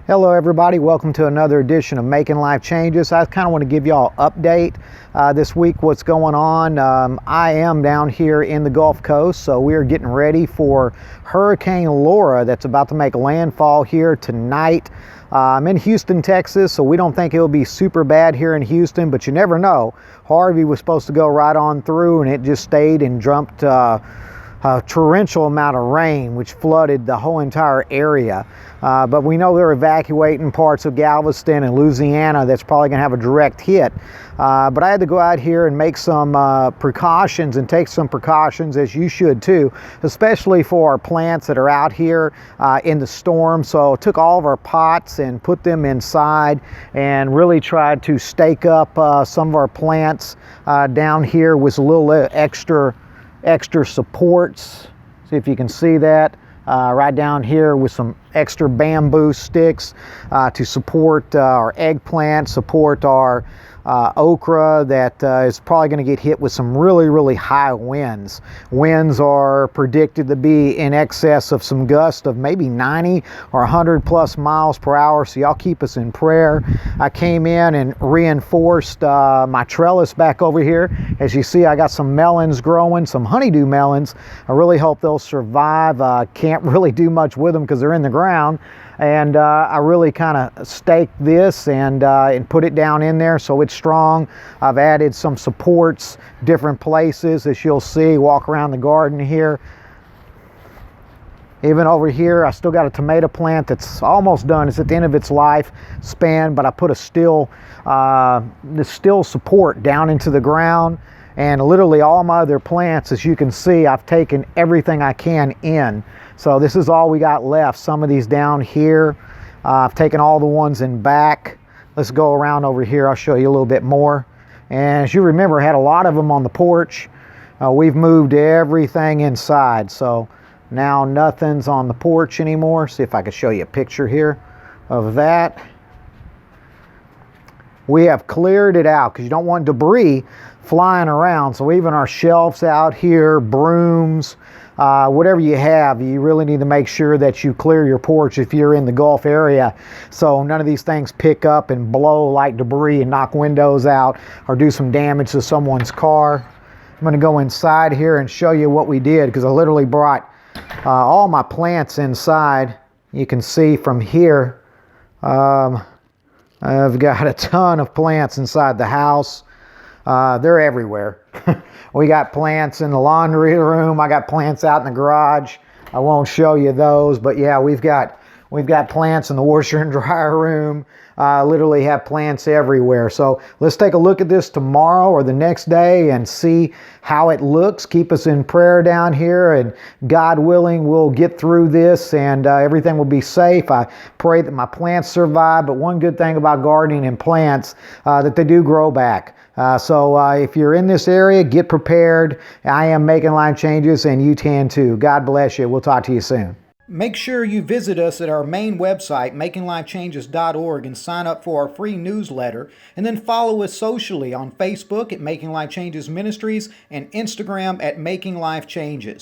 Hello everybody, welcome to another edition of Making Life Changes. I kind of want to give y'all an update this week, what's going on. I am down here in the Gulf Coast, so we are getting ready for Hurricane Laura that's about to make landfall here tonight. I'm in Houston, Texas, so we don't think it'll be super bad here in Houston, but you never know. Harvey was supposed to go right on through and it just stayed and dumped a torrential amount of rain which flooded the whole entire area. But we know they're evacuating parts of Galveston and Louisiana that's probably going to have a direct hit. But I had to go out here and make some precautions and take some precautions, as you should too, especially for our plants that are out here in the storm. So I took all of our pots and put them inside and really tried to stake up some of our plants down here with a little extra supports. See if you can see that right down here with some extra bamboo sticks to support our eggplant, support our okra that is probably going to get hit with some really high winds. Winds are predicted to be in excess of some gusts of maybe 90 or 100 plus miles per hour, so y'all keep us in prayer. I came in and reinforced my trellis back over here. As you see, I got some melons growing, some honeydew melons. I really hope they'll survive. Can't really do much with them because they're in the ground. And I really kind of staked this and put it down in there so it's strong. I've added some supports, different places, as you'll see. Walk around the garden here. Even over here, I still got a tomato plant that's almost done. It's at the end of its life span, but I put the steel support down into the ground. And literally all my other plants, as you can see, I've taken everything I can in. So this is all we got left. Some of these down here, I've taken all the ones in back. Let's go around over here. I'll show you a little bit more. And as you remember, I had a lot of them on the porch. We've moved everything inside. So now nothing's on the porch anymore. See if I can show you a picture here of that. We have cleared it out because you don't want debris flying around. So even our shelves out here, brooms, whatever you have, you really need to make sure that you clear your porch if you're in the Gulf area, so none of these things pick up and blow like debris and knock windows out or do some damage to someone's car. I'm going to go inside here and show you what we did, because I literally brought all my plants inside. You can see from here, I've got a ton of plants inside the house. They're everywhere. We got plants in the laundry room. I got plants out in the garage. I won't show you those, but yeah, we've got plants in the washer and dryer room. Literally have plants everywhere. So let's take a look at this tomorrow or the next day and see how it looks. Keep us in prayer down here, and God willing, we'll get through this and everything will be safe. I pray that my plants survive, but one good thing about gardening and plants, that they do grow back. So if you're in this area, get prepared. I am making life changes, and you can too. God bless you. We'll talk to you soon. Make sure you visit us at our main website, makinglifechanges.org, and sign up for our free newsletter. And then follow us socially on Facebook at Making Life Changes Ministries and Instagram at Making Life Changes.